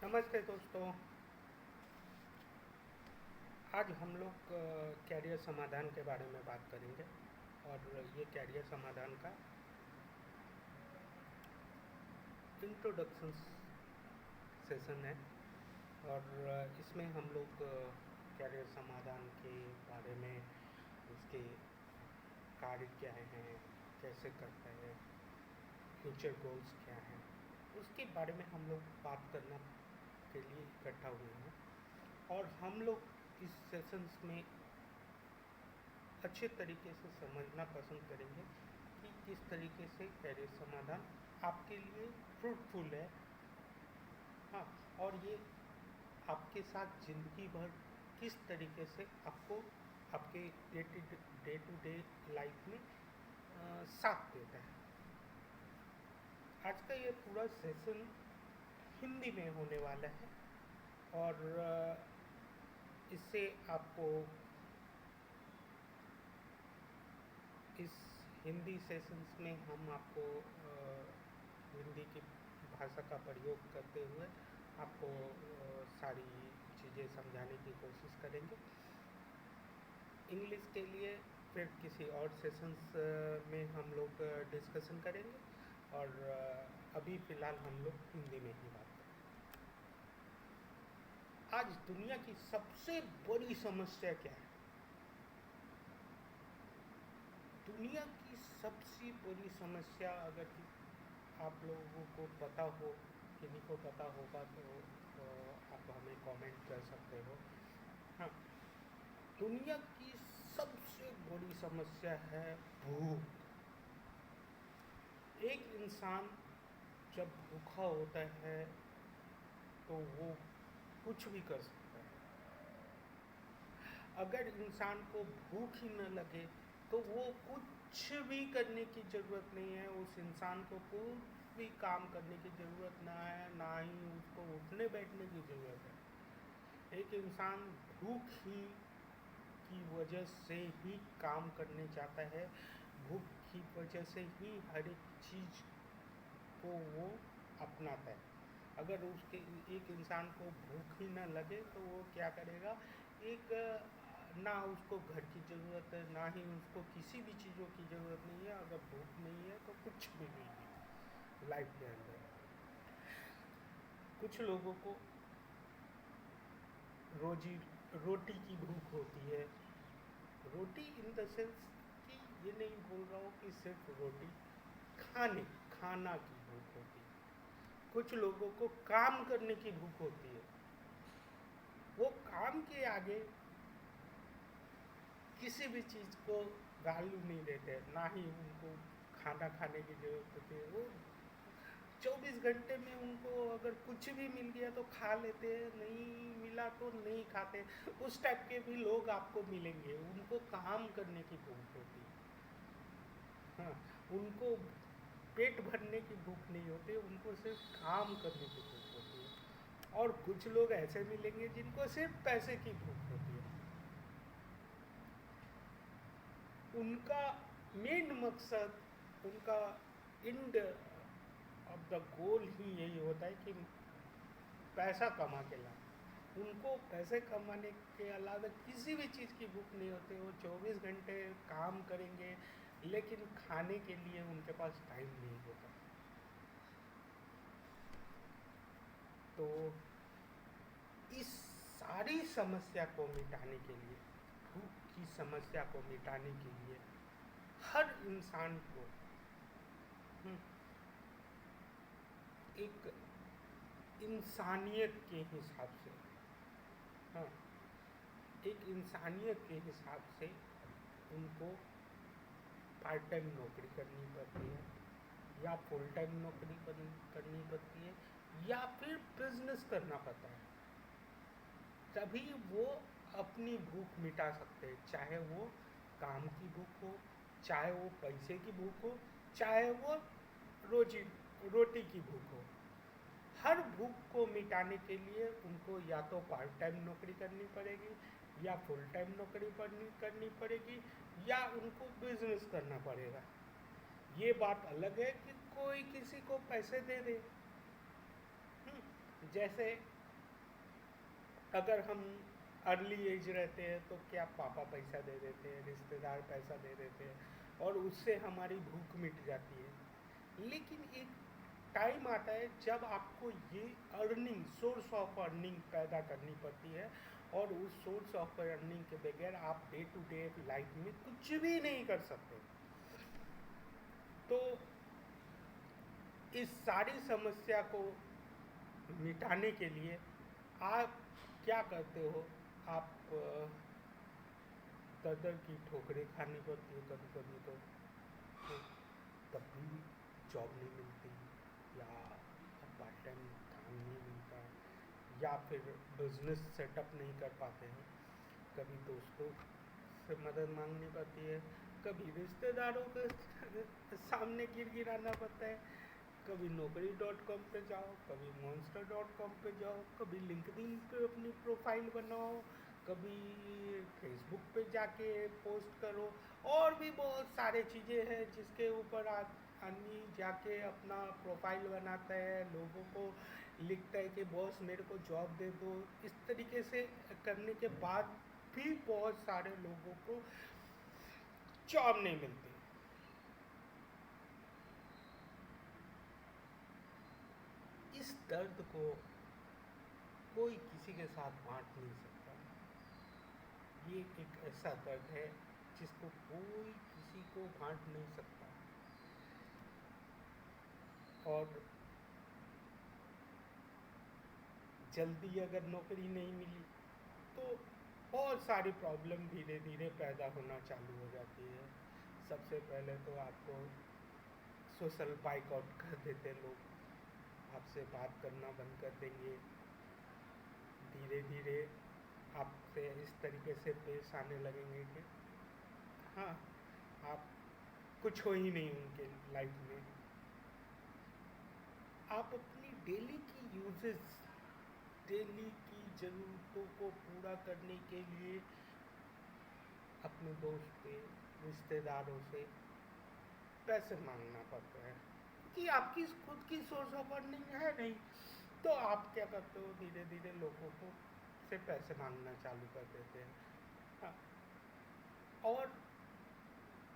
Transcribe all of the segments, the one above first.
नमस्ते दोस्तों। आज हम लोग कैरियर समाधान के बारे में बात करेंगे और ये कैरियर समाधान का इंट्रोडक्शन सेशन है। और इसमें हम लोग कैरियर समाधान के बारे में, उसके कार्य क्या हैं, कैसे करते हैं, फ्यूचर गोल्स क्या हैं, उसके बारे में हम लोग बात करना के लिए इकट्ठा हुए हैं। और हम लोग इस सेशंस में अच्छे तरीके से समझना पसंद करेंगे कि किस तरीके से कैरियर समाधान आपके लिए फ्रूटफुल है। हाँ, और ये आपके साथ ज़िंदगी भर किस तरीके से आपको आपके डे टू डे लाइफ में साथ देता है। आज का ये पूरा सेशन हिंदी में होने वाला है और इससे आपको इस हिंदी सेशंस में हम आपको हिंदी की भाषा का प्रयोग करते हुए आपको सारी चीज़ें समझाने की कोशिश करेंगे। इंग्लिश के लिए फिर किसी और सेशंस में हम लोग डिस्कशन करेंगे और अभी फ़िलहाल हम लोग हिंदी में ही बात करेंगे। आज दुनिया की सबसे बड़ी समस्या क्या है? दुनिया की सबसे बड़ी समस्या, अगर आप लोगों को पता हो, किन्हीं को पता होगा तो आप हमें कमेंट कर सकते हो। हाँ, दुनिया की सबसे बड़ी समस्या है भूख। एक इंसान जब भूखा होता है तो वो कुछ भी कर सकता है। अगर इंसान को भूख ही न लगे तो वो कुछ भी करने की ज़रूरत नहीं है। उस इंसान को कोई भी काम करने की ज़रूरत ना है, ना ही उसको उठने बैठने की ज़रूरत है। एक इंसान भूख ही की वजह से ही काम करने जाता है, भूख की वजह से ही हर एक चीज़ को वो अपनाता है। अगर उसके एक इंसान को भूख ही ना लगे तो वो क्या करेगा? ना उसको घर की ज़रूरत है, ना ही उसको किसी भी चीज़ों की ज़रूरत नहीं है। अगर भूख नहीं है तो कुछ भी नहीं है लाइफ के अंदर। कुछ लोगों को रोटी की भूख होती है। रोटी इन द सेंस कि ये नहीं बोल रहा हूँ कि सिर्फ रोटी, खाना की भूख होती है। कुछ लोगों को काम करने की भूख होती है। वो काम के आगे किसी भी चीज़ को वैल्यू नहीं देते, ना ही उनको खाना खाने की ज़रूरत होती है। वो 24 घंटे में उनको अगर कुछ भी मिल गया तो खा लेते हैं, नहीं मिला तो नहीं खाते। उस टाइप के भी लोग आपको मिलेंगे। उनको काम करने की भूख होती है। हाँ, उनको पेट भरने की भूख नहीं होती, उनको सिर्फ काम करने की भूख होती है। और कुछ लोग ऐसे मिलेंगे जिनको सिर्फ पैसे की भूख होती है। उनका मेन मकसद, उनका एंड ऑफ द गोल ही यही होता है कि पैसा कमा के लाए। उनको पैसे कमाने के अलावा किसी भी चीज़ की भूख नहीं होती। वो 24 घंटे काम करेंगे लेकिन खाने के लिए उनके पास टाइम नहीं होता। तो इस सारी समस्या को मिटाने के लिए, भूख की समस्या को मिटाने के लिए हर इंसान को एक इंसानियत के हिसाब से, हाँ, एक इंसानियत के हिसाब से उनको पार्ट टाइम नौकरी करनी पड़ती है या फुल टाइम नौकरी करनी पड़ती है या फिर बिजनेस करना पड़ता है। तभी वो अपनी भूख मिटा सकते हैं, चाहे वो काम की भूख हो, चाहे वो पैसे की भूख हो, चाहे वो रोटी की भूख हो। हर भूख को मिटाने के लिए उनको या तो पार्ट टाइम नौकरी करनी पड़ेगी या फुल टाइम नौकरी करनी पड़ेगी या उनको बिजनेस करना पड़ेगा। ये बात अलग है कि कोई किसी को पैसे दे दे। जैसे अगर हम अर्ली एज रहते हैं तो क्या पापा पैसा दे देते हैं, रिश्तेदार पैसा दे देते हैं और उससे हमारी भूख मिट जाती है। लेकिन एक टाइम आता है जब आपको ये अर्निंग, सोर्स ऑफ अर्निंग पैदा करनी पड़ती है और उस सोर्स ऑफ अर्निंग के बगैर आप डे टू डे लाइफ में कुछ भी नहीं कर सकते। तो इस सारी समस्या को मिटाने के लिए आप क्या करते हो? आप दर की ठोकरें खानी पड़ती है कभी कभी, तो तब भी जॉब नहीं मिलती या पार्ट टाइम काम नहीं मिलता या फिर बिजनेस सेटअप नहीं कर पाते हैं। कभी दोस्तों से मदद मांगनी पड़ती है, कभी रिश्तेदारों के सामने गिड़गिड़ाना पड़ता है, कभी naukri.com पे जाओ, कभी monster.com पे जाओ, कभी लिंक्डइन पे अपनी प्रोफाइल बनाओ, कभी फेसबुक पे जाके पोस्ट करो, और भी बहुत सारे चीज़ें हैं जिसके ऊपर आदमी जाके अपना प्रोफाइल बनाता है, लोगों को लिखता है कि बॉस मेरे को जॉब दे दो। इस तरीके से करने के बाद भी बहुत सारे लोगों को जॉब नहीं मिलती। इस दर्द को कोई किसी के साथ बांट नहीं सकता। ये एक ऐसा दर्द है जिसको कोई किसी को बांट नहीं सकता। और जल्दी अगर नौकरी नहीं मिली तो बहुत सारी प्रॉब्लम धीरे धीरे पैदा होना चालू हो जाती है। सबसे पहले तो आपको सोशल बाइकआउट कर देते लोग, आपसे बात करना बंद कर देंगे, धीरे धीरे आपसे इस तरीके से पेश आने लगेंगे कि हाँ, आप कुछ हो ही नहीं उनके लाइफ में। आप अपनी डेली की यूजेस, डेली की ज़रूरतों को पूरा करने के लिए अपने दोस्त से, रिश्तेदारों से पैसे मांगना पड़ता है कि आपकी खुद की सोर्स ऑफ अर्निंग है नहीं। तो आप क्या करते हो, धीरे धीरे लोगों को से पैसे मांगना चालू कर देते हैं। हाँ, और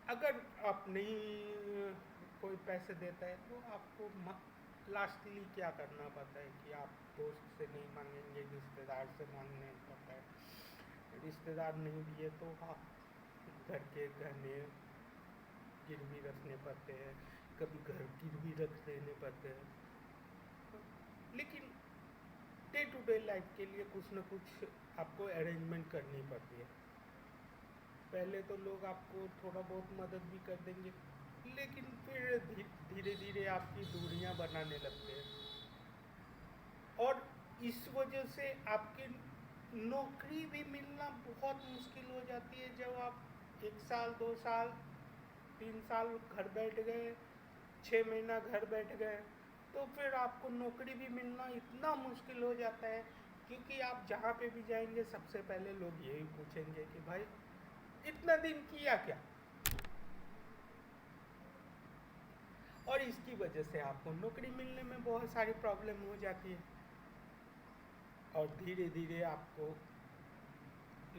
अगर आप नहीं कोई पैसे देता है तो आपको लास्टली क्या करना पड़ता है कि आप दोस्त से नहीं मांगेंगे, रिश्तेदार से मांगने पड़ता है। रिश्तेदार नहीं दिए तो आप घर के गहने गिरवी रखने पड़ते हैं, कभी घर गिरवी रख देने पड़ते हैं। लेकिन डे टू डे लाइफ के लिए कुछ ना कुछ आपको अरेंजमेंट करनी पड़ती है। पहले तो लोग आपको थोड़ा बहुत मदद भी कर देंगे, लेकिन फिर धीरे धीरे आपकी दूरियां बनाने लगते हैं और इस वजह से आपकी नौकरी भी मिलना बहुत मुश्किल हो जाती है। जब आप 1 साल 2 साल 3 साल घर बैठ गए, 6 महीना घर बैठ गए, तो फिर आपको नौकरी भी मिलना इतना मुश्किल हो जाता है, क्योंकि आप जहाँ पे भी जाएंगे सबसे पहले लोग यही पूछेंगे कि भाई इतना दिन किया क्या। और इसकी वजह से आपको नौकरी मिलने में बहुत सारी प्रॉब्लम हो जाती है और धीरे धीरे आपको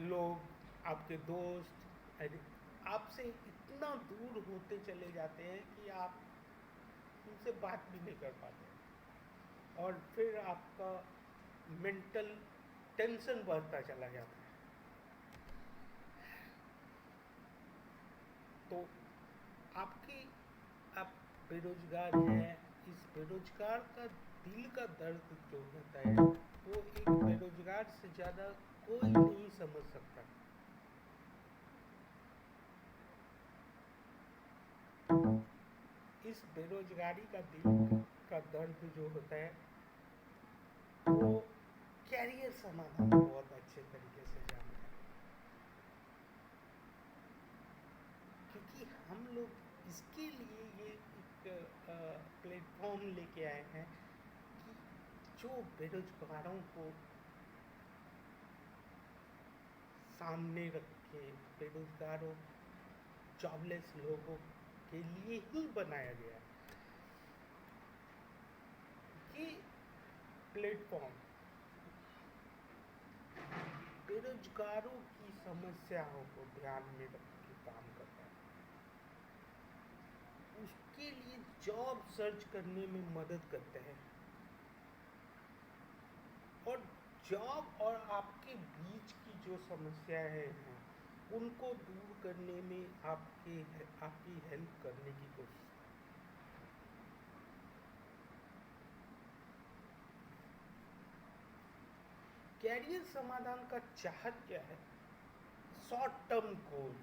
लोग, आपके दोस्त आपसे इतना दूर होते चले जाते हैं कि आप उनसे बात भी नहीं कर पाते और फिर आपका मेंटल टेंशन बढ़ता चला जाता है। तो आपकी, आप बेरोजगार हैं, इस बेरोजगार का दिल का दर्द जो होता है वो एक बेरोजगार से ज़्यादा कोई नहीं समझ सकता। इस बेरोजगारी का दिल का दर्द जो होता है वो कैरियर समाधान बहुत अच्छे तरीके से जानता है, क्योंकि हम लोग इसके लिए ये एक प्लेटफॉर्म लेके आए हैं कि जो बेरोजगारों को सामने रख के, बेरोजगारों, जॉबलेस लोगों के लिए ही बनाया गया है। ये प्लेटफॉर्म बेरोजगारों की समस्याओं को ध्यान में रख के काम करता है, उसके लिए जॉब सर्च करने में मदद करते हैं, और जॉब और आपके बीच की जो समस्याएं हैं उनको दूर करने में आपकी हेल्प करने की कोशिश करते हैं। कैरियर समाधान का चाहत क्या है? Short term goal.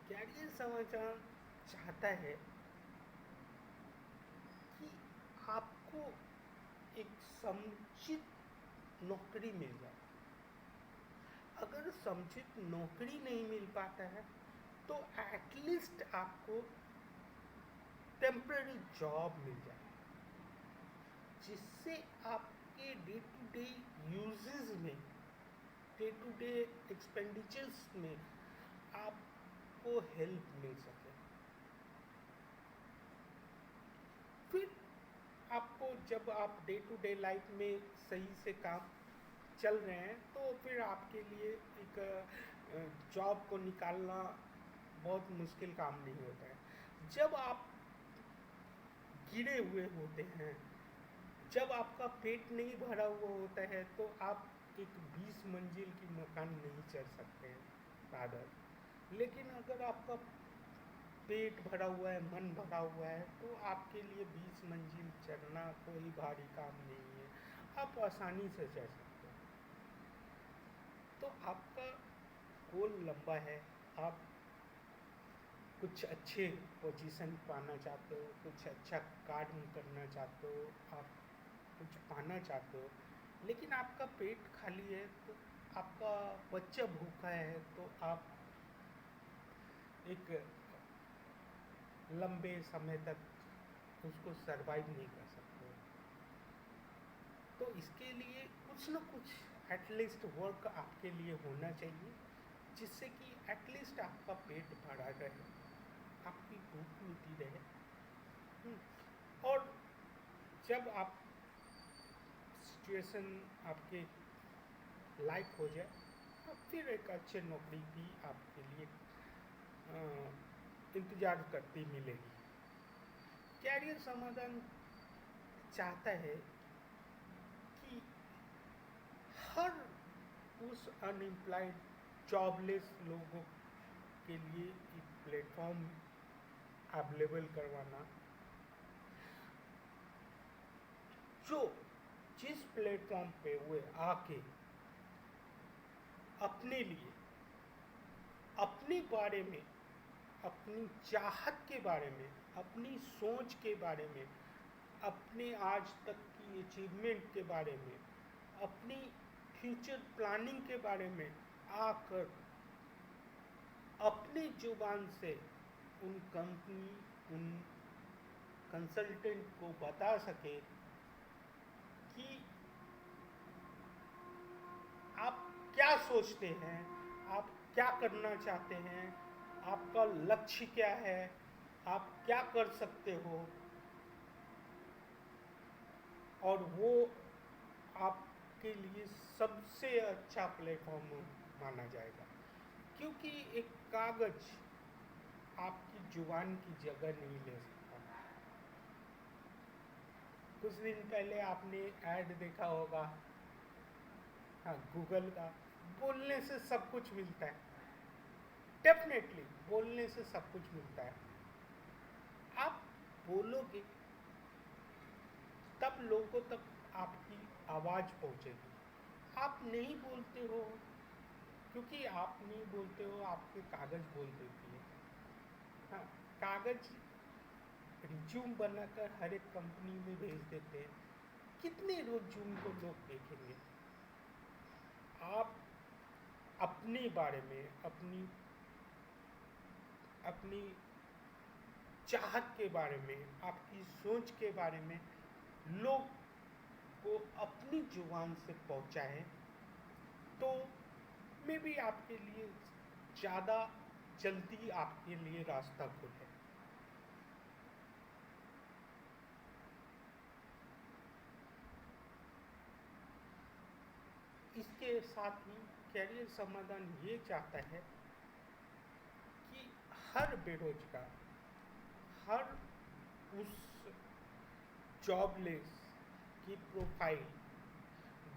कैरियर समाधान चाहता है कि आपको एक समुचित नौकरी मिल जाए। अगर समुचित नौकरी नहीं मिल पाता है तो एटलीस्ट आपको टेम्पररी जॉब मिल जाए, जिससे आपके डे टू डे यूजेस में, डे टू डे एक्सपेंडिचर्स में आपको हेल्प मिल सके। फिर आपको, जब आप डे टू डे लाइफ में सही से काम चल रहे हैं, तो फिर आपके लिए एक जॉब को निकालना बहुत मुश्किल काम नहीं होता है। जब आप गिरे हुए होते हैं, जब आपका पेट नहीं भरा हुआ होता है, तो आप एक 20 मंजिल की मकान नहीं चढ़ सकते हैं, रादर। लेकिन अगर आपका पेट भरा हुआ है, मन भरा हुआ है, तो आपके लिए 20 मंजिल चढ़ना कोई भारी काम नहीं है, आप आसानी से चढ़ सकते हैं। तो आपका गोल लंबा है, आप कुछ अच्छे पोजीशन पाना चाहते हो, कुछ अच्छा कार्य करना चाहते हो, आप कुछ पाना चाहते हो, लेकिन आपका पेट खाली है, तो आपका बच्चा भूखा है, तो आप एक लंबे समय तक उसको सरवाइव नहीं कर सकते। तो इसके लिए कुछ ना कुछ एटलीस्ट वर्क आपके लिए होना चाहिए, जिससे कि एटलीस्ट आपका पेट भरा रहे, आपकी भूख मिटी रहे। और जब आप सिचुएशन आपके लाइक हो जाए, तो फिर एक अच्छे नौकरी भी आपके लिए इंतज़ार करती मिलेगी। कैरियर समाधान चाहता है कि हर उस अनएम्प्लॉयड, जॉबलेस लोगों के लिए एक प्लेटफॉर्म अवेलेबल करवाना, जो जिस प्लेटफॉर्म पे वे आके अपने लिए, अपने बारे में, अपनी चाहत के बारे में, अपनी सोच के बारे में, अपने आज तक की अचीवमेंट के बारे में, अपनी फ्यूचर प्लानिंग के बारे में आकर अपनी जुबान से उन कंपनी, उन कंसल्टेंट को बता सके कि आप क्या सोचते हैं, आप क्या करना चाहते हैं, आपका लक्ष्य क्या है, आप क्या कर सकते हो, और वो आपके लिए सबसे अच्छा प्लेटफॉर्म माना जाएगा। क्योंकि एक कागज आपकी जुबान की जगह नहीं ले सकता। कुछ दिन पहले आपने ऐड देखा होगा, हाँ, गूगल का, बोलने से सब कुछ मिलता है। डेफिनेटली बोलने से सब कुछ मिलता है। आप बोलोगे तब लोगों तक आपकी आवाज़ पहुंचेगी। आप नहीं बोलते हो, क्योंकि आप नहीं बोलते हो, आपके कागज़ बोल देती है। हाँ, कागज़ रिज्यूम बनाकर हर एक कंपनी में भेज देते हैं, कितने रिज्यूम को लोग देखेंगे? आप अपने बारे में, अपनी अपनी चाहत के बारे में, आपकी सोच के बारे में लोग को अपनी जुबान से पहुंचाएं, तो मे भी आपके लिए ज़्यादा जल्दी आपके लिए रास्ता खुले। इसके साथ ही कैरियर समाधान ये चाहता है कि हर बेरोजगार, हर उस जॉबलेस की प्रोफाइल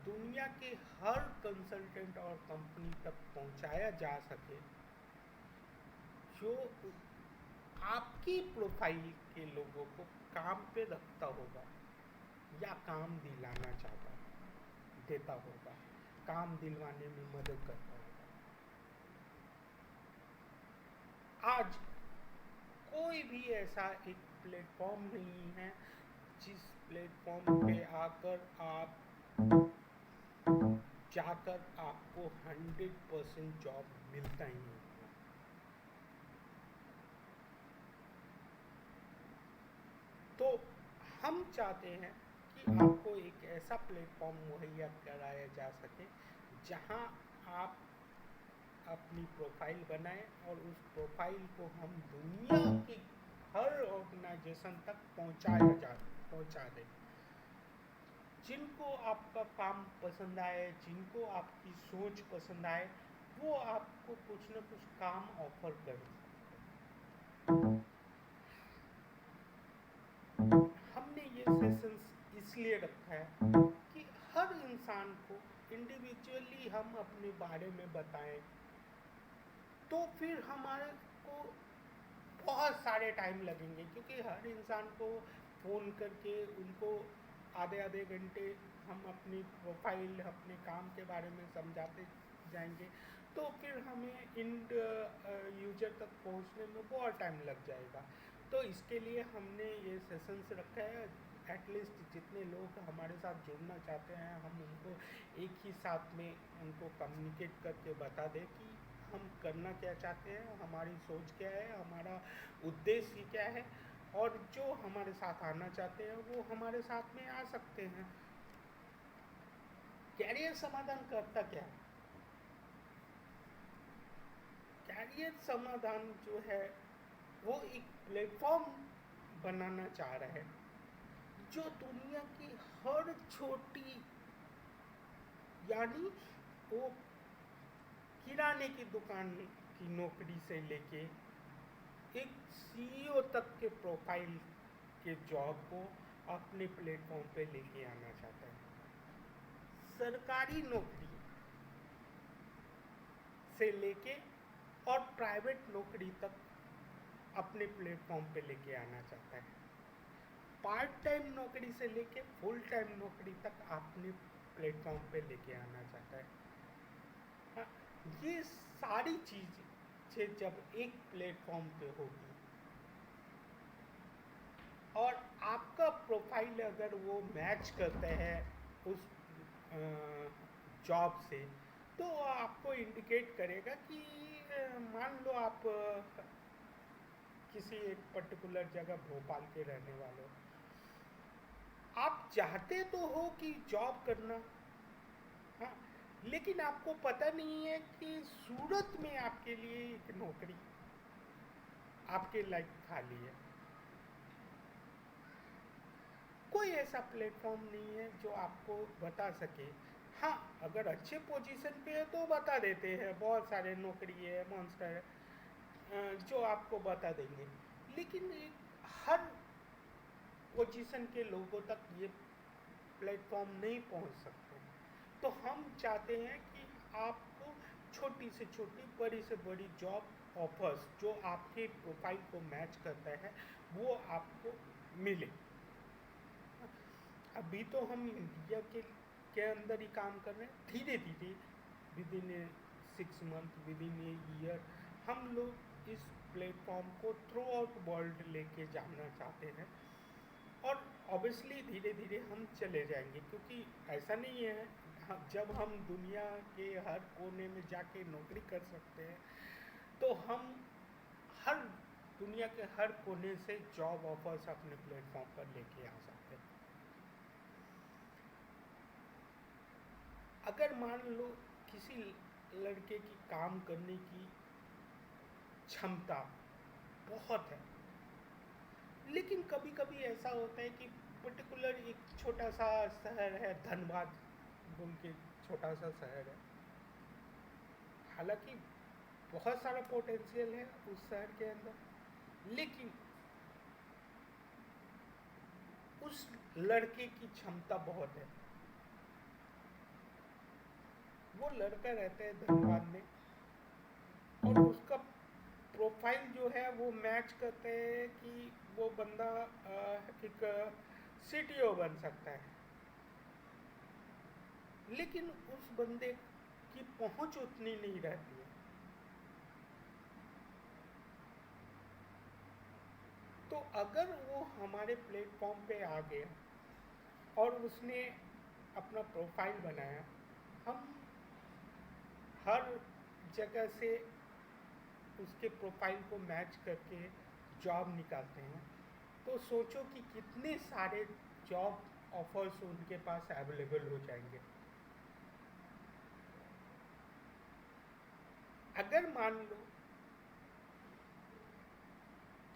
दुनिया के हर कंसल्टेंट और कंपनी तक पहुंचाया जा सके जो आपकी प्रोफाइल के लोगों को काम पे रखता होगा या काम दिलाना चाहता देता होगा, काम दिलवाने में मदद करता होगा। आज कोई भी ऐसा एक प्लेटफॉर्म नहीं है जिस प्लेटफॉर्म पे आकर आप जाकर आपको 100% जॉब मिलता ही नहीं। तो हम चाहते हैं कि आपको एक ऐसा प्लेटफॉर्म मुहैया कराया जा सके जहां आप अपनी प्रोफाइल बनाएं और उस प्रोफाइल को हम दुनिया की हर ऑर्गेनाइजेशन तक पहुंचा दें। जिनको आपका काम पसंद आए, जिनको आपकी सोच पसंद आए, वो आपको कुछ न कुछ काम ऑफर करें। हमने ये सेशंस इसलिए रखा है कि हर इंसान को इंडिविजुअली हम अपने बारे में बताएं, तो फिर हमारे को बहुत सारे टाइम लगेंगे, क्योंकि हर इंसान को फ़ोन करके उनको आधे घंटे हम अपनी प्रोफाइल, अपने काम के बारे में समझाते जाएंगे, तो फिर हमें इंड यूजर तक पहुंचने में बहुत टाइम लग जाएगा। तो इसके लिए हमने ये सेशंस रखा है। एटलीस्ट जितने लोग हमारे साथ जुड़ना चाहते हैं, हम उनको एक ही साथ में उनको कम्युनिकेट करके बता दें कि हम करना क्या चाहते हैं, हमारी सोच क्या है, हमारा उद्देश्य क्या है, और जो हमारे साथ आना चाहते हैं वो हमारे साथ में आ सकते हैं। कैरियर समाधान करता क्या है? कैरियर समाधान जो है वो एक प्लेटफॉर्म बनाना चाह रहा है जो दुनिया की हर छोटी, यानी वो किराने की दुकान की नौकरी से लेके एक सीईओ तक के प्रोफाइल के जॉब को अपने प्लेटफॉर्म पे लेके आना चाहता है। सरकारी नौकरी से लेके और प्राइवेट नौकरी तक अपने प्लेटफॉर्म पे लेके आना चाहता है। पार्ट टाइम नौकरी से लेके फुल टाइम नौकरी तक अपने प्लेटफॉर्म पे लेके आना चाहता है। हाँ, ये सारी चीज़ें जब एक प्लेटफॉर्म पे होगी और आपका प्रोफाइल अगर वो मैच करता है उस जॉब से, तो आपको इंडिकेट करेगा कि मान लो आप किसी एक पर्टिकुलर जगह भोपाल के रहने वाले हो, आप चाहते तो हो कि जॉब करना, हाँ, लेकिन आपको पता नहीं है कि सूरत में आपके लिए एक नौकरी आपके लायक खाली है। कोई ऐसा प्लेटफॉर्म नहीं है जो आपको बता सके। हाँ, अगर अच्छे पोजीशन पे है तो बता देते हैं, बहुत सारे नौकरी है, मॉन्स्टर है जो आपको बता देंगे, लेकिन हर पोजीशन के लोगों तक ये प्लेटफॉर्म नहीं पहुंच सकते। तो हम चाहते हैं कि आपको छोटी से छोटी, बड़ी से बड़ी जॉब ऑफर्स जो आपके प्रोफाइल को मैच करता है वो आपको मिले। अभी तो हम इंडिया के अंदर ही काम कर रहे हैं। धीरे धीरे with in 6 month, with in a year हम लोग इस प्लेटफॉर्म को थ्रू आउट वर्ल्ड लेके जाना चाहते हैं, और ऑब्वियसली धीरे धीरे हम चले जाएंगे, क्योंकि ऐसा नहीं है जब हम दुनिया के हर कोने में जाके नौकरी कर सकते हैं तो हम हर दुनिया के हर कोने से जॉब ऑफर्स अपने प्लेटफॉर्म पर लेके आ सकते हैं। अगर मान लो किसी लड़के की काम करने की क्षमता बहुत है, लेकिन कभी कभी ऐसा होता है कि पर्टिकुलर एक छोटा सा शहर है, धनबाद बोल के छोटा सा शहर है। हालांकि बहुत सारा पोटेंशियल है उस शहर के अंदर, लेकिन उस लड़के की क्षमता बहुत है। वो लड़का रहता है धनबाद में, और उसका प्रोफाइल जो है वो मैच करते हैं कि वो बंदा एक सीटीओ बन सकता है, लेकिन उस बंदे की पहुंच उतनी नहीं रहती है। तो अगर वो हमारे प्लेटफॉर्म पे आ गया और उसने अपना प्रोफाइल बनाया, हम हर जगह से उसके प्रोफाइल को मैच करके जॉब निकालते हैं, तो सोचो कि कितने सारे जॉब ऑफर्स उनके पास अवेलेबल हो जाएंगे। अगर मान लो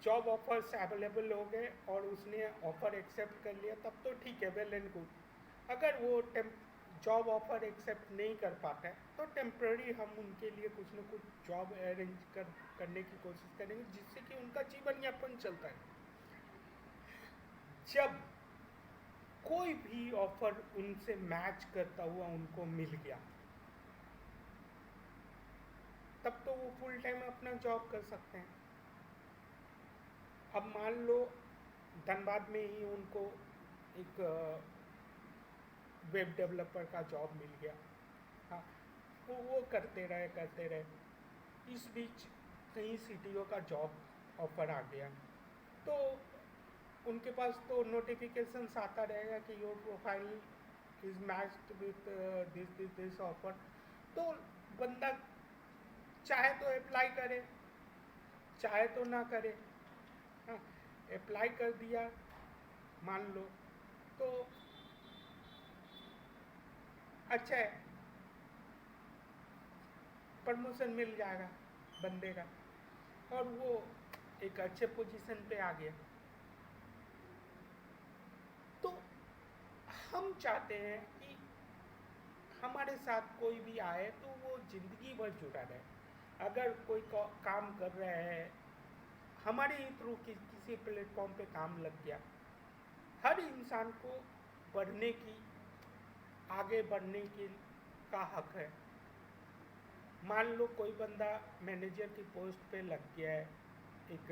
जॉब ऑफर्स अवेलेबल हो गए और उसने ऑफर एक्सेप्ट कर लिया, तब तो ठीक है, वेल एंड गुड। अगर वो जॉब ऑफर एक्सेप्ट नहीं कर पाता है, तो टेम्प्ररी हम उनके लिए कुछ न कुछ जॉब अरेंज करने की कोशिश करेंगे, जिससे कि उनका जीवन यापन चलता है। जब कोई भी ऑफर उनसे मैच करता हुआ उनको मिल गया, तब तो वो फुल टाइम अपना जॉब कर सकते हैं। अब मान लो धनबाद में ही उनको एक वेब डेवलपर का जॉब मिल गया, हाँ, वो करते रहे। इस बीच कहीं सीटीओ का जॉब ऑफर आ गया, तो उनके पास तो नोटिफिकेशंस आता रहेगा कि your profile is matched with this offer. तो बंदा चाहे तो अप्लाई करे, चाहे तो ना करे। हाँ, अप्लाई कर दिया मान लो, तो अच्छा है, प्रमोशन मिल जाएगा बंदे का, और वो एक अच्छे पोजीशन पे आ गया। तो हम चाहते हैं कि हमारे साथ कोई भी आए तो वो ज़िंदगी भर जुड़ा रहे। अगर कोई काम कर रहा है, हमारे ही थ्रू किसी प्लेटफॉर्म पे काम लग गया, हर इंसान को बढ़ने की, आगे बढ़ने की का हक है। मान लो कोई बंदा मैनेजर की पोस्ट पे लग गया है, एक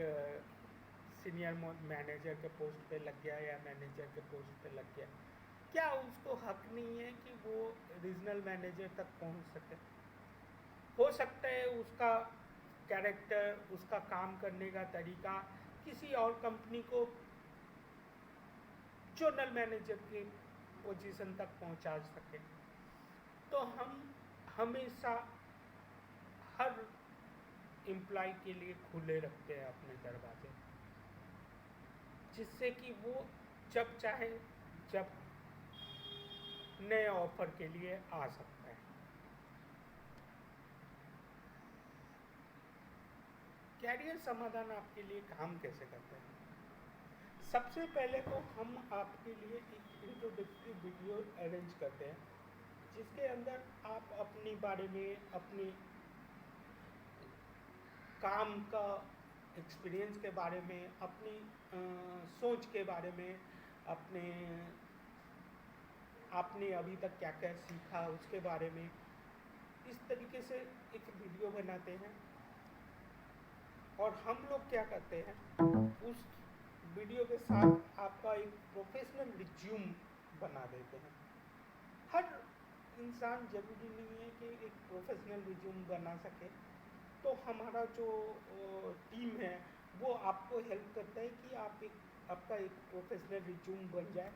सीनियर मैनेजर के पोस्ट पे लग गया या मैनेजर के पोस्ट पे लग गया, क्या उसको हक नहीं है कि वो रीजनल मैनेजर तक पहुंच सके? हो सकता है उसका कैरेक्टर, उसका काम करने का तरीका किसी और कंपनी को जोनल मैनेजर की पोजीशन तक पहुंचा सके। तो हम हमेशा हर एम्प्लॉय के लिए खुले रखते हैं अपने दरवाजे, जिससे कि वो जब चाहे जब नए ऑफर के लिए आ सकता है। कैरियर समाधान आपके लिए काम कैसे करते हैं? सबसे पहले तो हम आपके लिए एक इंट्रोडक्टरी वीडियो अरेंज करते हैं, जिसके अंदर आप अपने बारे में, अपनी काम का एक्सपीरियंस के बारे में, अपनी सोच के बारे में, अपने आपने अभी तक क्या क्या सीखा उसके बारे में, इस तरीके से एक वीडियो बनाते हैं। और हम लोग क्या करते हैं, उस वीडियो के साथ आपका एक प्रोफेशनल रिज्यूम बना देते हैं। हर इंसान जरूरी नहीं है कि एक प्रोफेशनल रिज्यूम बना सके, तो हमारा जो टीम है वो आपको हेल्प करता है कि आपका एक प्रोफेशनल रिज्यूम बन जाए।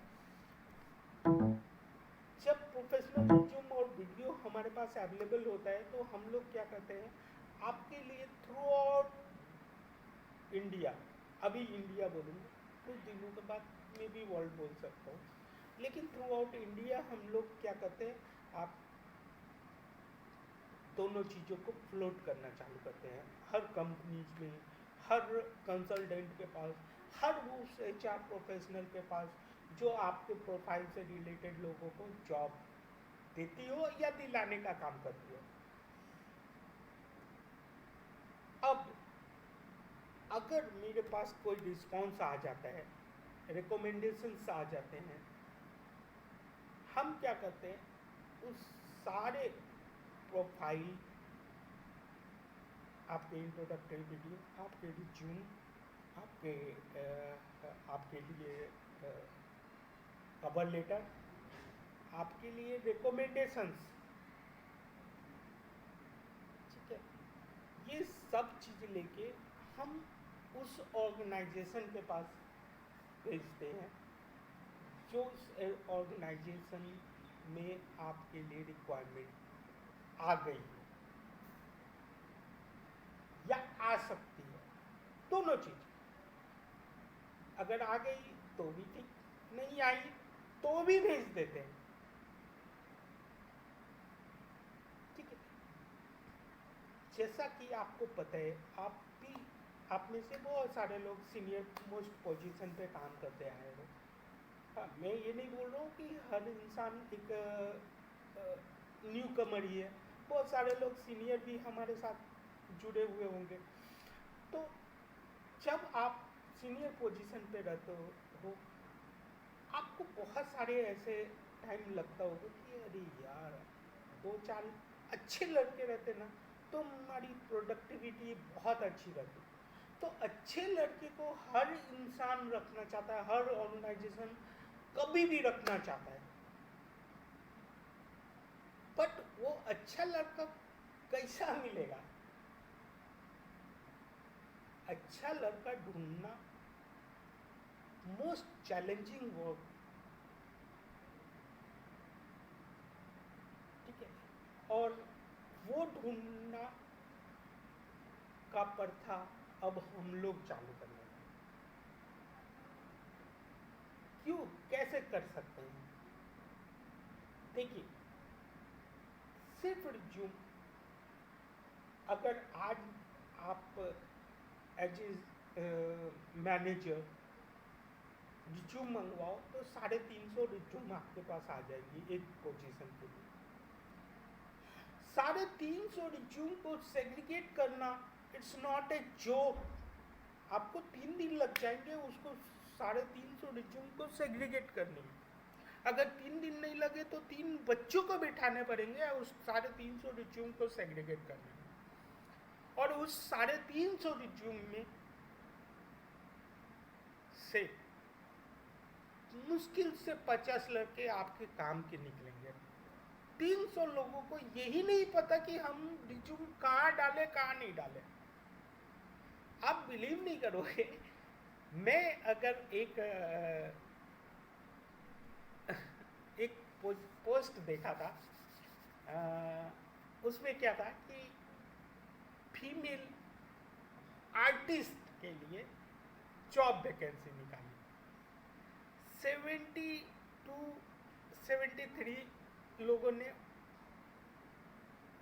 जब प्रोफेशनल रिज्यूम और वीडियो हमारे पास अवेलेबल होता है, तो हम लोग क्या करते हैं, आपके लिए थ्रू आउट इंडिया, अभी इंडिया बोलूँगा, कुछ दिनों के बाद में भी वर्ल्ड बोल सकता हूँ, लेकिन थ्रू आउट इंडिया हम लोग क्या करते हैं, आप दोनों चीज़ों को फ्लोट करना चालू करते हैं। हर कंपनीज में, हर कंसल्टेंट के पास, हर उस HR प्रोफेशनल के पास जो आपके प्रोफाइल से रिलेटेड लोगों को जॉब देती हो या दिलाने का काम करती हो। अब अगर मेरे पास कोई रिस्पॉन्स आ जाता है, रिकमेंडेशंस आ जाते हैं, हम क्या करते हैं, उस सारे प्रोफाइल, आपके इंट्रोडक्टरी वीडियो, आपके रिज्यूम, आपके आपके लिए कवर लेटर, आपके लिए रिकमेंडेशंस, ठीक है, ये सब चीज़ लेके हम उस ऑर्गेनाइजेशन के पास भेजते हैं जो उस ऑर्गेनाइजेशन में आपके लिए रिक्वायरमेंट आ गई है या आ सकती है, दोनों चीज़। अगर आ गई तो भी ठीक, नहीं आई तो भी भेज देते हैं, ठीक है। जैसा कि आपको पता है, आप में से बहुत सारे लोग सीनियर मोस्ट पोजीशन पे काम करते आए हो। हाँ, मैं ये नहीं बोल रहा हूँ कि हर इंसान एक न्यू कमर ही है, बहुत सारे लोग सीनियर भी हमारे साथ जुड़े हुए होंगे। तो जब आप सीनियर पोजीशन पे रहते हो, आपको बहुत सारे ऐसे टाइम लगता होगा कि अरे यार, दो चार अच्छे लड़के रहते ना तो हमारी प्रोडक्टिविटी बहुत अच्छी रहती। तो अच्छे लड़के को हर इंसान रखना चाहता है, हर ऑर्गेनाइजेशन कभी भी रखना चाहता है, बट वो अच्छा लड़का कैसा मिलेगा? अच्छा लड़का ढूंढना मोस्ट चैलेंजिंग वर्क, ठीक है। और वो ढूंढना का प्रथा अब हम लोग चालू कर रहे हैं। क्यों, कैसे कर सकते हैं? देखिए, सिर्फ रिज्यूम, अगर आज आप एज ए मैनेजर रिज्यूम मंगवाओ तो 350 रिज्यूम आपके पास आ जाएगी एक पोजीशन के लिए। 350 रिज्यूम को सेग्रीगेट करना, इट्स नॉट ए जोक। आपको 3 दिन लग जाएंगे उसको 350 रिज्यूम को सेग्रीगेट करने में। अगर 3 दिन नहीं लगे तो 3 बच्चों को बिठाने पड़ेंगे उस 350 रिज्यूम को सेग्रीगेट करने में। और उस 350 रिज्यूम में से मुश्किल से 50 लड़के आपके काम के निकलेंगे। 300 लोगों को यही नहीं पता कि हम रिज्यूम कहाँ डालें कहाँ नहीं डालें। आप बिलीव नहीं करोगे, मैं अगर एक पोस्ट देखा था, उसमें क्या था कि फीमेल आर्टिस्ट के लिए जॉब वैकेंसी निकाली, 73 लोगों ने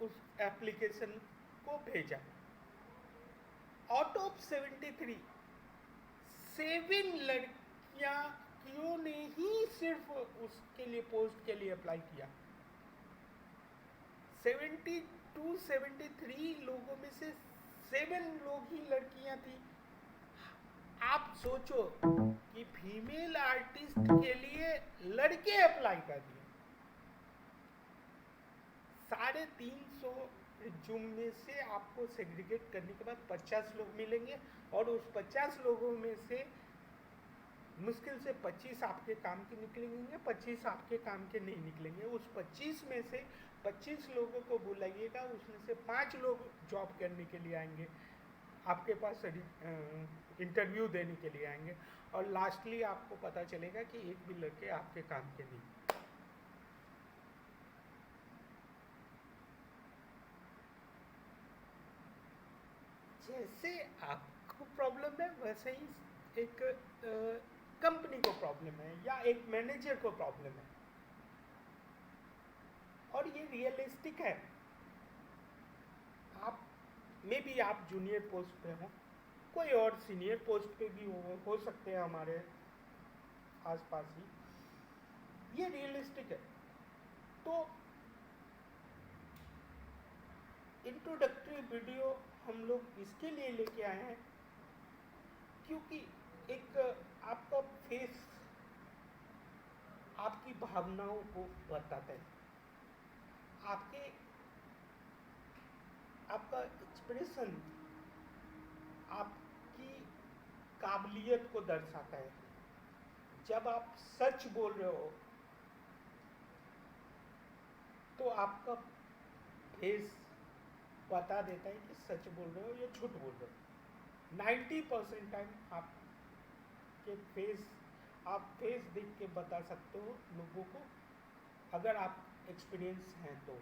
उस एप्लीकेशन को भेजा। आउट ऑफ 73, 7 लड़कियां क्यों ने ही सिर्फ उसके लिए, पोस्ट के लिए अप्लाई किया। 73 लोगों में से 7 लोग ही लड़कियां थी। आप सोचो कि फीमेल आर्टिस्ट के लिए लड़के अप्लाई कर दिए। 350 रिज्यूम में से आपको सेग्रीगेट करने के बाद 50 लोग मिलेंगे, और उस 50 लोगों में से मुश्किल से 25 आपके काम के निकलेंगे, 25 आपके काम के नहीं निकलेंगे। उस 25 में से 25 लोगों को बुलाइएगा, उसमें से 5 लोग जॉब करने के लिए आएंगे, आपके पास इंटरव्यू देने के लिए आएंगे, और लास्टली आपको पता चलेगा कि एक भी लड़के आपके काम के नहीं। जैसे आपको प्रॉब्लम है वैसे ही एक कंपनी को प्रॉब्लम है या एक मैनेजर को प्रॉब्लम है, और ये रियलिस्टिक है। आप मे भी आप जूनियर पोस्ट पे हो, कोई और सीनियर पोस्ट पे भी हो सकते हैं हमारे आसपास ही, ये रियलिस्टिक है। तो इंट्रोडक्टरी वीडियो हम लोग इसके लिए लेके आए हैं क्योंकि एक आपका फेस आपकी भावनाओं को बताता है, आपके आपका एक्सप्रेशन आपकी काबिलियत को दर्शाता है। जब आप सच बोल रहे हो तो आपका फेस बता देता है कि सच बोल रहे हो या झूठ बोल रहे हो। 90% टाइम आपके आप फेस देख के बता सकते हो लोगों को, अगर आप एक्सपीरियंस हैं तो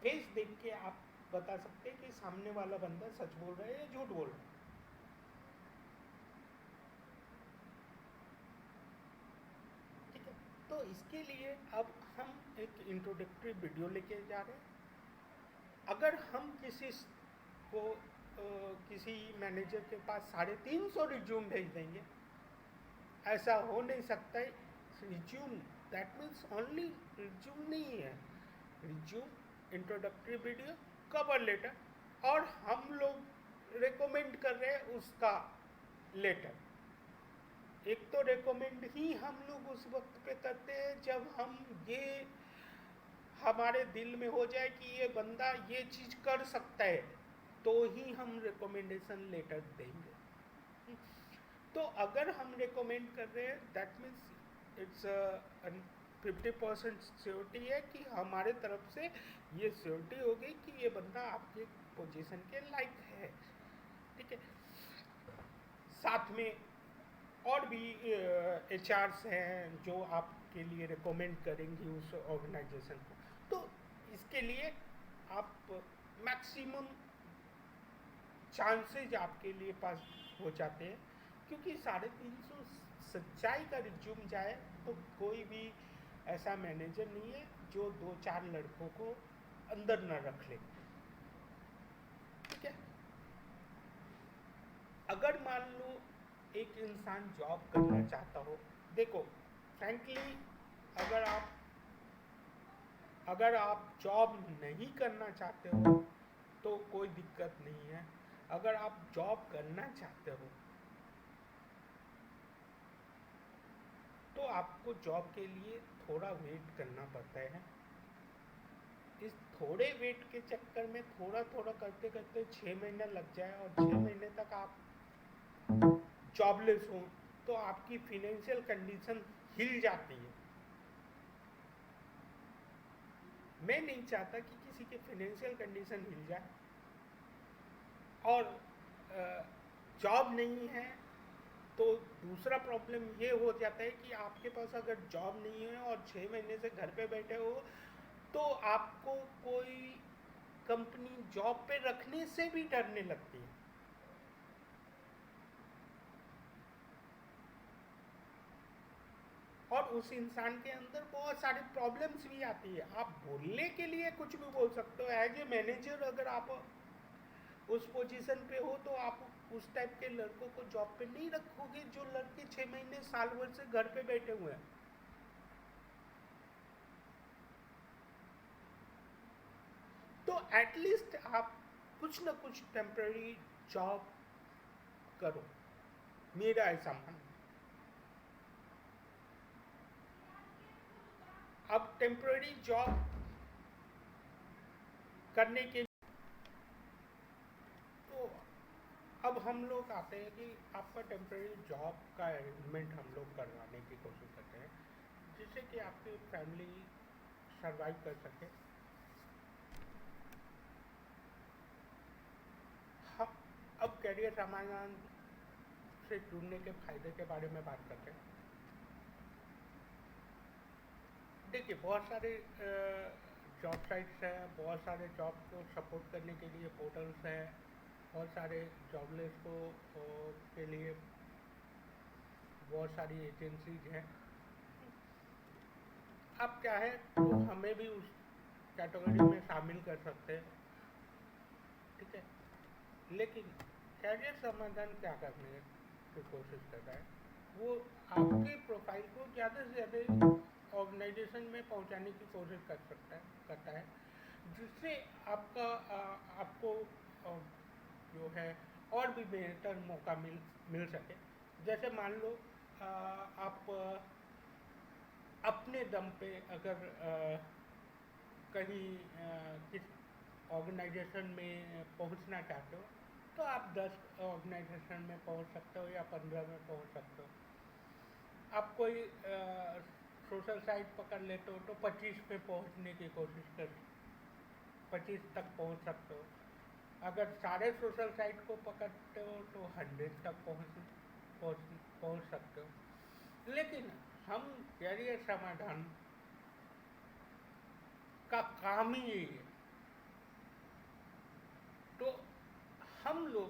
फेस देख के आप बता सकते हैं कि सामने वाला बंदा सच बोल रहा है या झूठ बोल रहा है। ठीक है, तो इसके लिए अब हम एक इंट्रोडक्टरी वीडियो लेके जा रहे हैं। अगर हम को किसी मैनेजर के पास 350 रिज्यूम भेज देंगे, ऐसा हो नहीं सकता है। Resume that means only resume नहीं है, resume, introductory video, cover letter, और हम लोग रेकमेंड कर रहे हैं उसका लेटर। एक तो रेकमेंड ही हम लोग उस वक्त पे करते हैं जब हम ये हमारे दिल में हो जाए कि ये बंदा ये चीज़ कर सकता है, तो ही हम रिकमेंडेशन लेटर देंगे। तो अगर हम रिकमेंड कर रहे हैं दैट मीन्स इट्स 50% श्योरिटी है कि हमारे तरफ से ये श्योरिटी हो गई कि ये बंदा आपके पोजीशन के लायक है। ठीक है, साथ में और भी एचआरस हैं जो आपके लिए रिकमेंड करेंगी उस ऑर्गेनाइजेशन को। तो इसके लिए आप मैक्सिमम चांसेज आपके लिए पास हो जाते हैं, क्योंकि 350 सच्चाई का रिज्यूम जाए तो कोई भी ऐसा मैनेजर नहीं है जो 2-4 लड़कों को अंदर न रख ले। ठीक है, अगर मान लो एक इंसान जॉब करना चाहता हो, देखो फ्रैंकली अगर आप जॉब नहीं करना चाहते हो तो कोई दिक्कत नहीं है। अगर आप जॉब करना चाहते हो तो आपको जॉब के लिए थोड़ा वेट करना पड़ता है। इस थोड़े वेट के चक्कर में थोड़ा थोड़ा करते करते 6 महीना लग जाए और 6 महीने तक आप जॉबलेस हो तो आपकी फिनेंशियल कंडीशन हिल जाती है। मैं नहीं चाहता कि किसी की फिनेंशियल कंडीशन हिल जाए, और जॉब नहीं है तो दूसरा प्रॉब्लम ये हो जाता है कि आपके पास अगर जॉब नहीं है और 6 महीने से घर पे बैठे हो तो आपको कोई कंपनी जॉब पे रखने से भी डरने लगती है। और उस इंसान के अंदर बहुत सारी प्रॉब्लम्स भी आती है। आप बोलने के लिए कुछ भी बोल सकते हो, एज ए मैनेजर अगर आप उस पोजीशन पे हो तो आप उस टाइप के लड़कों को जॉब पे नहीं रखोगे जो लड़के 6 महीने साल भर से घर पे बैठे हुए हैं। तो एटलीस्ट आप कुछ ना कुछ टेम्पररी जॉब करो, मेरा ऐसा मानना। अब टेम्पररी जॉब करने के तो अब हम लोग आते हैं कि आपका टेम्पररी जॉब का अरेंजमेंट हम लोग करवाने की कोशिश करते हैं जिससे कि आपकी फैमिली सर्वाइव कर सके। हम अब कैरियर समाधान से जुड़ने के फायदे के बारे में बात करते हैं। देखिए, बहुत सारे जॉब साइट्स हैं, बहुत सारे जॉब को सपोर्ट करने के लिए पोर्टल्स हैं, बहुत सारे जॉबलेस को के लिए बहुत सारी एजेंसीज हैं। आप चाहें तो हमें भी उस कैटेगरी में शामिल कर सकते हैं। ठीक है, लेकिन कैरियर समाधान क्या करने की कोशिश कर रहा है, वो आपके प्रोफाइल को ज़्यादा से ज़्यादा ऑर्गेनाइजेशन में पहुंचाने की कोशिश करता है। जिससे आपका आपको अ, जो है और भी बेहतर मौका मिल सके। जैसे मान लो आप अपने दम पे अगर कहीं किस ऑर्गेनाइजेशन में पहुंचना चाहते हो तो आप 10 ऑर्गेनाइजेशन में पहुंच सकते हो या 15 में पहुंच सकते हो। आप कोई सोशल साइट पकड़ लेते हो तो 25 पे पहुंचने की कोशिश कर 25 तक पहुंच सकते हो। अगर सारे सोशल साइट को पकड़ते हो तो 100 तक पहुंच पहुंच सकते हो। लेकिन हम कैरियर समाधान का काम ही यही है। तो हम लोग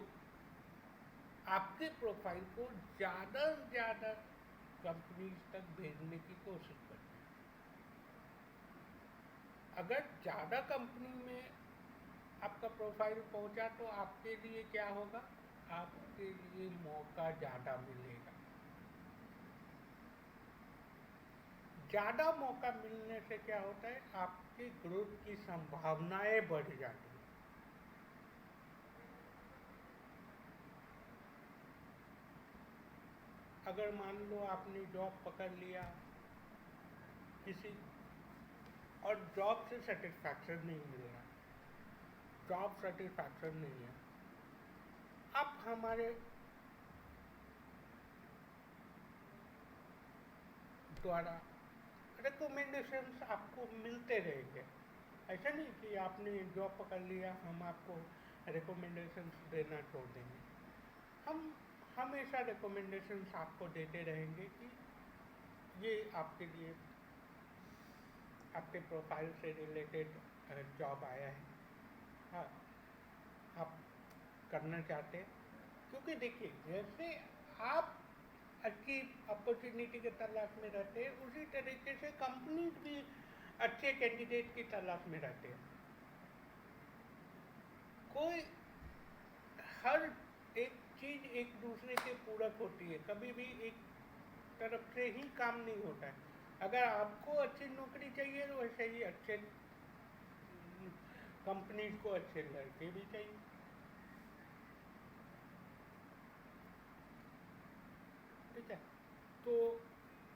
आपके प्रोफाइल को ज़्यादा से ज़्यादा कंपनीज तक भेजने की कोशिश करते हैं। अगर ज़्यादा कंपनी में आपका प्रोफाइल पहुंचा तो आपके लिए क्या होगा, आपके लिए मौका ज़्यादा मिलेगा। ज़्यादा मौका मिलने से क्या होता है, आपकी ग्रोथ की संभावनाएं बढ़ जाती हैं। अगर मान लो आपने जॉब पकड़ लिया किसी और जॉब से सेटिस्फैक्शन नहीं मिल रहा, जॉब सेटिस्फैक्शन नहीं है, आप हमारे द्वारा रिकमेंडेशंस आपको मिलते रहेंगे। ऐसा नहीं कि आपने जॉब पकड़ लिया हम आपको रिकमेंडेशंस देना छोड़ देंगे। हम हमेशा रिकमेंडेशंस आपको देते रहेंगे कि ये आपके लिए आपके प्रोफाइल से रिलेटेड जॉब आया है, हाँ आप करना चाहते हैं। क्योंकि देखिए जैसे आप अच्छी अपॉर्चुनिटी की तलाश में रहते हैं उसी तरीके से कंपनीज भी अच्छे कैंडिडेट की तलाश में रहते हैं। कोई हर एक चीज़ एक दूसरे के पूरक होती है, कभी भी एक तरफ से ही काम नहीं होता है। अगर आपको अच्छी नौकरी चाहिए तो वैसे ही अच्छे कंपनीज को अच्छे लड़के भी चाहिए। ठीक है, तो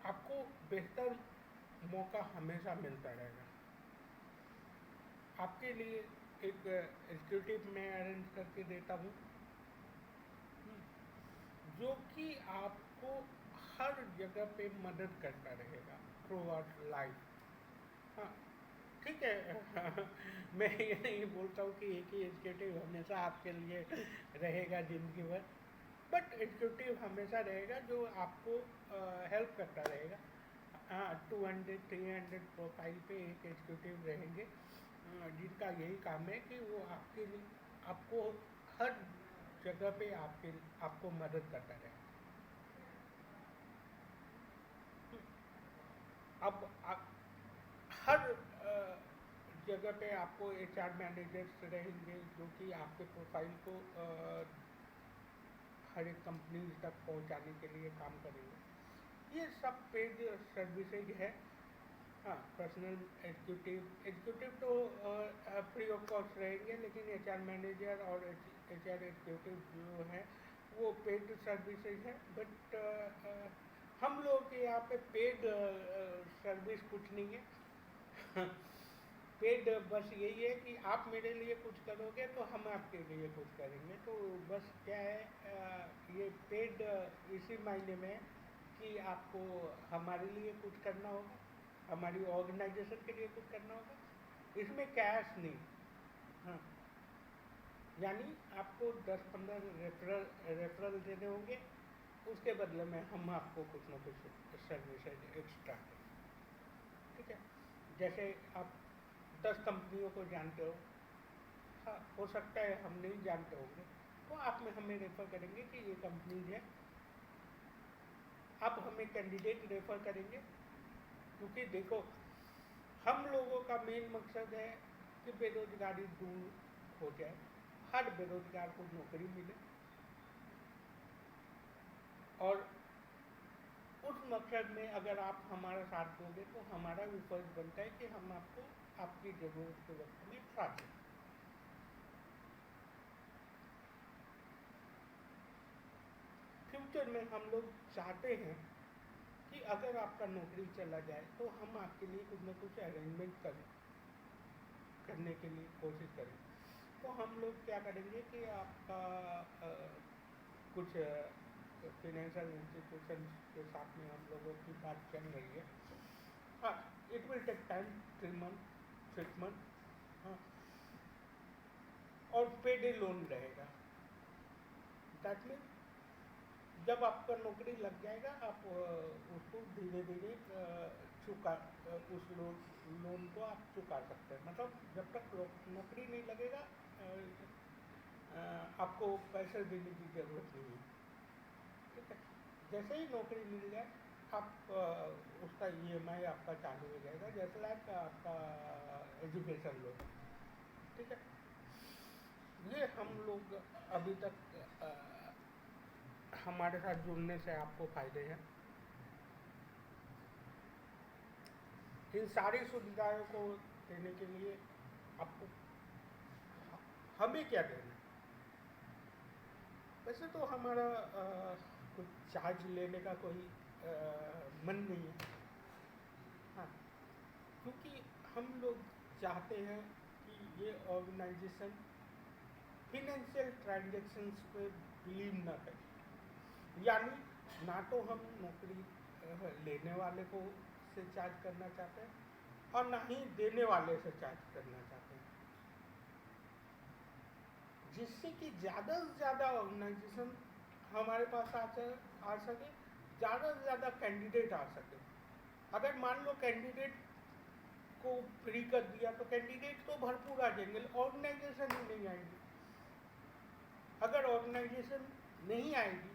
आपको बेहतर मौका हमेशा मिलता रहेगा। आपके लिए एक एग्जीक्यूटिव मैं अरेंज करके देता हूँ जो कि आपको हर जगह पे मदद करता रहेगा थ्रू आउट लाइफ। हाँ ठीक है मैं ये नहीं बोलता हूँ कि एक ही एग्जीक्यूटिव हमेशा आपके लिए रहेगा ज़िंदगी भर, बट एग्जीक्यूटिव हमेशा रहेगा जो आपको हेल्प करता रहेगा। हाँ 200-300 प्रोफाइल पे एक एग्जीक्यूटिव रहेंगे जिनका यही काम है कि वो आपके लिए आपको हर जगह पे आपको मदद करता रहेगा। अब हर जगह पे आपको HR मैनेजर्स रहेंगे जो कि आपके प्रोफाइल को हर एक कंपनी तक पहुंचाने के लिए काम करेंगे। ये सब पेड सर्विसेज है। हाँ पर्सनल एग्जीक्यूटिव तो फ्री ऑफ कॉस्ट रहेंगे, लेकिन HR मैनेजर और HR एग्जीक्यूटिव जो है वो पेड सर्विसेज है। बट हम लोग के यहाँ पे पेड सर्विस कुछ नहीं है पेड बस यही है कि आप मेरे लिए कुछ करोगे तो हम आपके लिए कुछ करेंगे। तो बस क्या है ये पेड इसी मायने में है कि आपको हमारे लिए कुछ करना होगा, हमारी ऑर्गेनाइजेशन के लिए कुछ करना होगा, इसमें कैश नहीं। हाँ यानी आपको 10-15 रेफरल देने होंगे, उसके बदले में हम आपको कुछ ना कुछ सर्विसेज एक्स्ट्रा दें। ठीक है, जैसे आप 10 कंपनियों को जानते हो, हाँ हो सकता है हम नहीं जानते होंगे तो आप में हमें रेफ़र करेंगे कि ये कंपनीज है, आप हमें कैंडिडेट रेफ़र करेंगे। क्योंकि देखो हम लोगों का मेन मकसद है कि बेरोजगारी दूर हो जाए, हर बेरोजगार को नौकरी मिले और उस मकसद में अगर आप हमारा साथ दोगे तो हमारा भी फर्ज बनता है कि हम आपको आपकी ज़रूरत के वक्त में साथ दें। फ्यूचर में हम लोग चाहते हैं कि अगर आपका नौकरी चला जाए तो हम आपके लिए कुछ न कुछ अरेंजमेंट करने के लिए कोशिश करें। तो हम लोग क्या करेंगे कि आपका कुछ फिनेंशियल इंस्टीट्यूशन के साथ में हम लोगों की बात चल रही है। हाँ, it will take time, 3 month 6 month. हाँ, और पेडे लोन रहेगा। दैट मीन जब आपका नौकरी लग जाएगा आप उसको धीरे धीरे उस लोन को आप चुका सकते हैं। मतलब जब तक नौकरी नहीं लगेगा आपको पैसे देने की ज़रूरत नहीं है। ठीक है, जैसे ही नौकरी मिल जाए आप उसका EMI आपका चालू हो जाएगा, जैसे लाइक आपका एजुकेशन लोन। ठीक है, ये हम लोग अभी तक हमारे साथ जुड़ने से आपको फायदे हैं। इन सारी सुविधाओं को देने के लिए आपको हमें क्या देना है? वैसे तो हमारा कुछ चार्ज लेने का कोई मन नहीं है। हाँ, क्योंकि हम लोग चाहते हैं कि ये ऑर्गेनाइजेशन फिनेंशियल ट्रांजैक्शंस पे बिलीव न करे। यानी ना तो हम नौकरी लेने वाले को से चार्ज करना चाहते हैं और ना ही देने वाले से चार्ज करना चाहते हैं, जिससे कि ज़्यादा से ज़्यादा ऑर्गेनाइजेशन हमारे पास आ सके, ज़्यादा से ज़्यादा कैंडिडेट आ सके। अगर मान लो कैंडिडेट को फ्री कर दिया तो कैंडिडेट तो भरपूर आ जाएंगे, ऑर्गेनाइजेशन ही नहीं आएंगी। अगर ऑर्गेनाइजेशन नहीं आएगी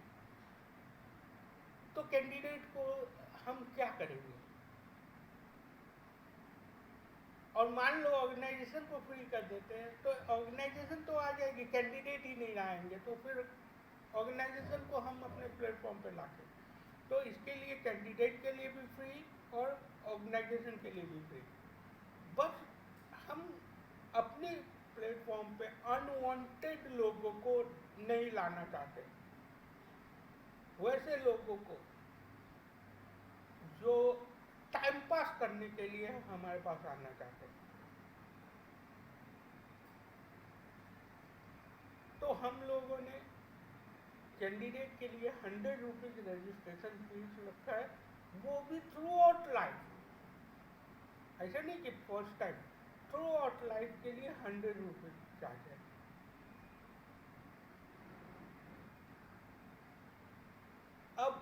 तो कैंडिडेट को हम क्या करेंगे? और मान लो ऑर्गेनाइजेशन को फ्री कर देते हैं तो ऑर्गेनाइजेशन तो आ जाएगी, कैंडिडेट ही नहीं आएंगे, तो फिर ऑर्गेनाइजेशन को हम अपने प्लेटफॉर्म पे लाते। तो इसके लिए कैंडिडेट के लिए भी फ्री और ऑर्गेनाइजेशन के लिए भी फ्री। बस हम अपने प्लेटफॉर्म पे अनवांटेड लोगों को नहीं लाना चाहते, वैसे लोगों को जो टाइम पास करने के लिए हमारे पास आना चाहते हैं। तो हम लोगों ने कैंडिडेट के लिए 100 रुपीज़ रजिस्ट्रेशन फीस रखा है, वो भी थ्रू आउट लाइफ। ऐसा नहीं कि first time, through out life के लिए 100 रुपीज़ चार्ज है। अब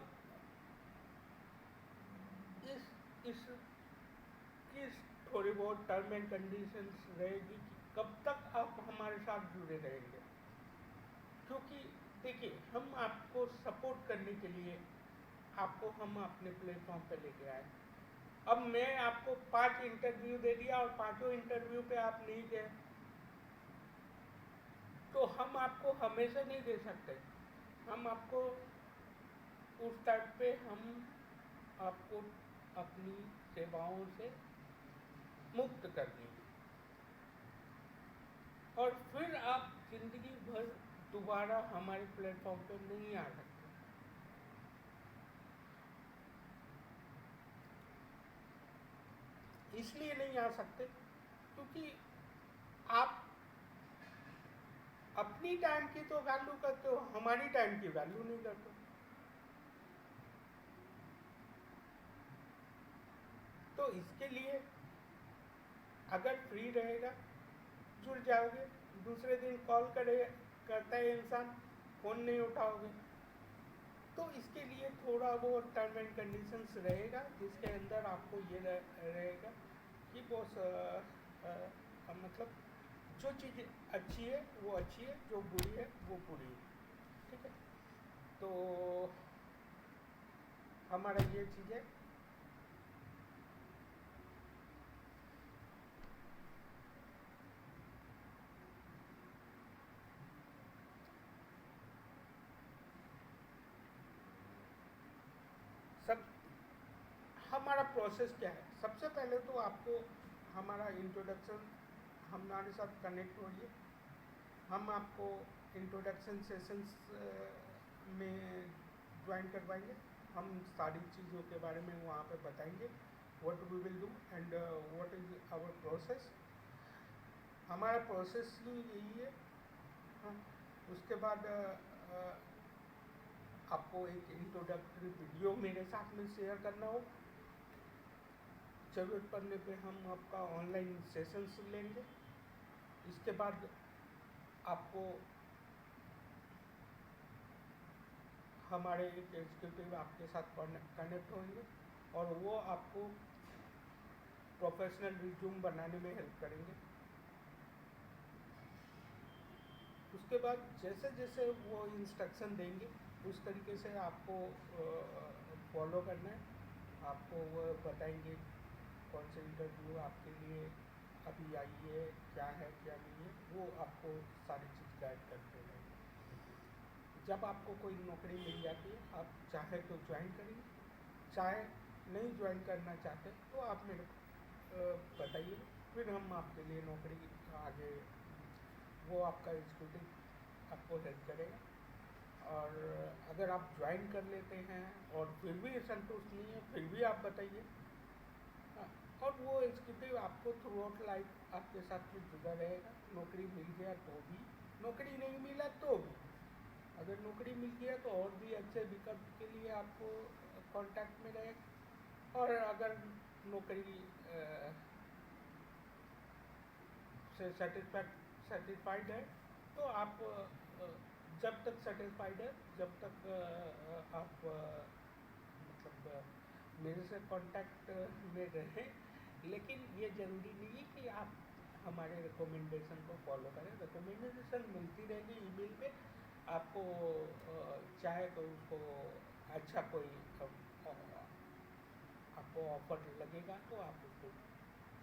इसकी थोड़ी बहुत टर्म एंड कंडीशंस रहेगी कि कब तक आप हमारे साथ जुड़े रहेंगे। क्योंकि देखिए, हम आपको सपोर्ट करने के लिए आपको हम अपने प्लेटफॉर्म पे लेके आए। अब मैं आपको 5 इंटरव्यू दे दिया और 5 इंटरव्यू पे आप नहीं गए तो हम आपको हमेशा नहीं दे सकते। हम आपको उस टाइम पे हम आपको अपनी सेवाओं से मुक्त कर देंगे और फिर आप जिंदगी भर दोबारा हमारे प्लेटफॉर्म पे नहीं आ सकते। इसलिए नहीं आ सकते क्योंकि आप अपनी टाइम की तो वैल्यू करते हो, हमारी टाइम की वैल्यू नहीं करते। तो इसके लिए अगर फ्री रहेगा जुड़ जाओगे, दूसरे दिन कॉल करता है इंसान, फ़ोन नहीं उठाओगे, तो इसके लिए थोड़ा बहुत टर्म एंड कंडीशंस रहेगा जिसके अंदर आपको ये रहेगा कि बॉस मतलब जो चीज़ अच्छी है वो अच्छी है, जो बुरी है वो बुरी है। ठीक है, तो हमारा ये चीज़ है। सब हमारा प्रोसेस क्या है? सबसे पहले तो आपको हमारा इंट्रोडक्शन, हमारे साथ कनेक्ट होइए, हम आपको इंट्रोडक्शन सेशंस में ज्वाइन करवाएंगे। हम सारी चीज़ों के बारे में वहाँ पे बताएंगे, what we will do and what is our process. हमारा प्रोसेस ही यही है। हाँ, उसके बाद आपको एक इंट्रोडक्टरी वीडियो मेरे साथ में शेयर करना हो। ज़रूरत पड़ने पे हम आपका ऑनलाइन सेशंस लेंगे। इसके बाद आपको हमारे एक एग्जीक्यूटिव आपके साथ कनेक्ट होंगे और वो आपको प्रोफेशनल रिज्यूम बनाने में हेल्प करेंगे। उसके बाद जैसे जैसे वो इंस्ट्रक्शन देंगे उस तरीके से आपको फॉलो करना है। आपको वो बताएंगे कौन से इंटरव्यू आपके लिए अभी आई है, क्या है क्या नहीं है, वो आपको सारी चीज़ गाइड करते रहेंगे। जब आपको कोई नौकरी मिल जाती है, आप चाहे तो ज्वाइन करिए, चाहे नहीं ज्वाइन करना चाहते तो आप मेरे को बताइए, फिर हम आपके लिए नौकरी आगे, वो आपका एग्जीक्यूटिव आपको हेल्प करेगा। और अगर आप ज्वाइन कर लेते हैं और फिर भी संतुष्ट नहीं है, फिर भी आप बताइए। और वो एग्जीक्यूटिव आपको थ्रू आउट लाइफ आपके साथ में जुड़ा रहेगा। नौकरी मिल गया तो भी, नौकरी नहीं मिला तो भी। अगर नौकरी मिल गया तो और भी अच्छे विकल्प के लिए आपको कांटेक्ट में रहेगा। और अगर नौकरी से सेटिस्फाइड है तो आप जब तक सेटिस्फाइड है, जब तक आप मतलब मेरे से कांटेक्ट में रहें। लेकिन ये ज़रूरी नहीं है कि आप हमारे रिकमेंडेशन को फॉलो करें। रिकमेंडेशन मिलती रहेगी ईमेल पे आपको। चाहे तो उसको अच्छा कोई आपको ऑफर लगेगा तो आप उसको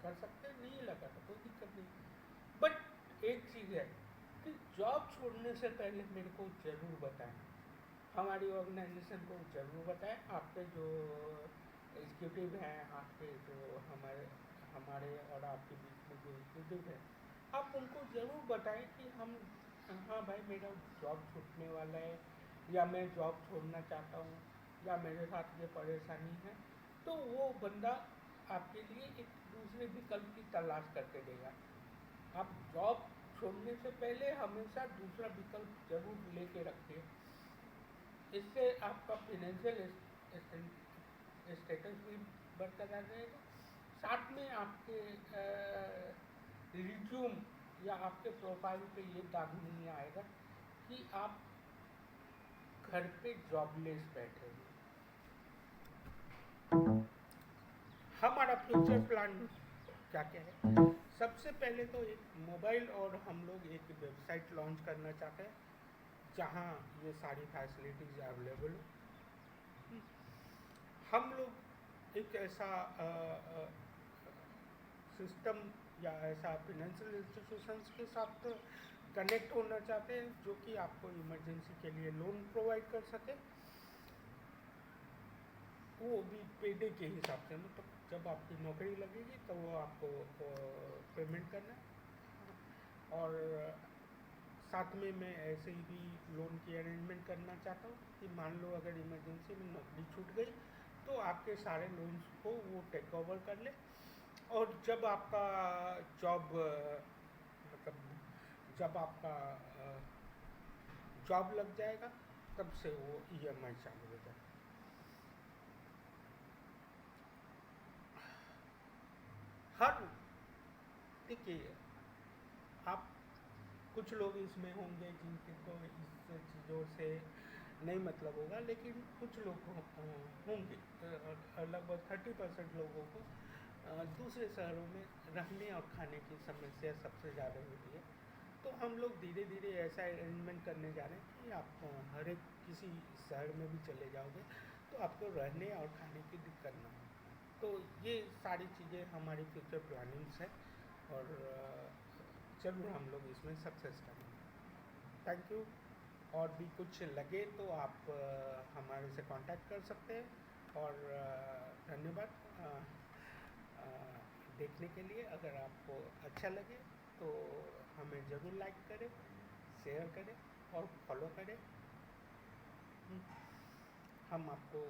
कर सकते हैं, नहीं लगा तो कोई दिक्कत नहीं। बट एक चीज़ है कि जॉब छोड़ने से पहले मेरे को ज़रूर बताएं, हमारी ऑर्गेनाइजेशन को ज़रूर बताएं। आपके जो एग्जीक्यूटिव हैं, आपके जो हमारे और आपके बीच में जो एग्जीक्यूटिव है, आप उनको ज़रूर बताएं कि हम, हाँ भाई मेरा जॉब छूटने वाला है, या मैं जॉब छोड़ना चाहता हूँ, या मेरे साथ ये परेशानी है। तो वो बंदा आपके लिए एक दूसरे विकल्प की तलाश करके देगा। आप जॉब छोड़ने से पहले हमेशा दूसरा विकल्प जरूर लेके रखिए। इससे आपका फाइनेंशियल स्टेटस भी बरकरार रहेगा। साथ में आपके रिज्यूम या आपके प्रोफाइल पे ये दाग नहीं आएगा कि आप घर पे जॉबलेस बैठे हैं। हमारा फ्यूचर प्लान क्या क्या है? सबसे पहले तो एक मोबाइल और हम लोग एक वेबसाइट लॉन्च करना चाहते हैं जहां ये सारी फैसिलिटीज़ अवेलेबल हो। हम लोग एक ऐसा सिस्टम या ऐसा फाइनेंशियल इंस्टीट्यूशंस के साथ कनेक्ट होना चाहते हैं जो कि आपको इमरजेंसी के लिए लोन प्रोवाइड कर सके, वो भी पेडे के हिसाब से। मतलब जब आपकी नौकरी लगेगी तो वो आपको पेमेंट करना है। और साथ में मैं ऐसे ही भी लोन की अरेंजमेंट करना चाहता हूँ कि मान लो अगर इमरजेंसी में नौकरी छूट गई तो आपके सारे लोन्स को वो टेक ओवर कर ले। और जब आपका जॉब मतलब जब आपका जॉब लग जाएगा तब से वो ईएमआई चालू हो जाएगा। हर देखिए, आप कुछ लोग इसमें होंगे जिनके को इस चीज़ों से नहीं मतलब होगा, लेकिन कुछ लोग होंगे, लगभग 30% लोगों को दूसरे शहरों में रहने और खाने की समस्या सबसे ज़्यादा होती है। तो हम लोग धीरे धीरे ऐसा अरेंजमेंट करने जा रहे हैं कि आप हर एक किसी शहर में भी चले जाओगे तो आपको रहने और खाने की दिक्कत ना हो। तो ये सारी चीज़ें हमारी फ्यूचर प्लानिंग्स है और जरूर हम लोग इसमें सक्सेस करेंगे। Thank you. और भी कुछ लगे तो आप हमारे से कांटेक्ट कर सकते हैं। और धन्यवाद देखने के लिए। अगर आपको अच्छा लगे तो हमें ज़रूर लाइक करें, शेयर करें और फॉलो करें। हम आपको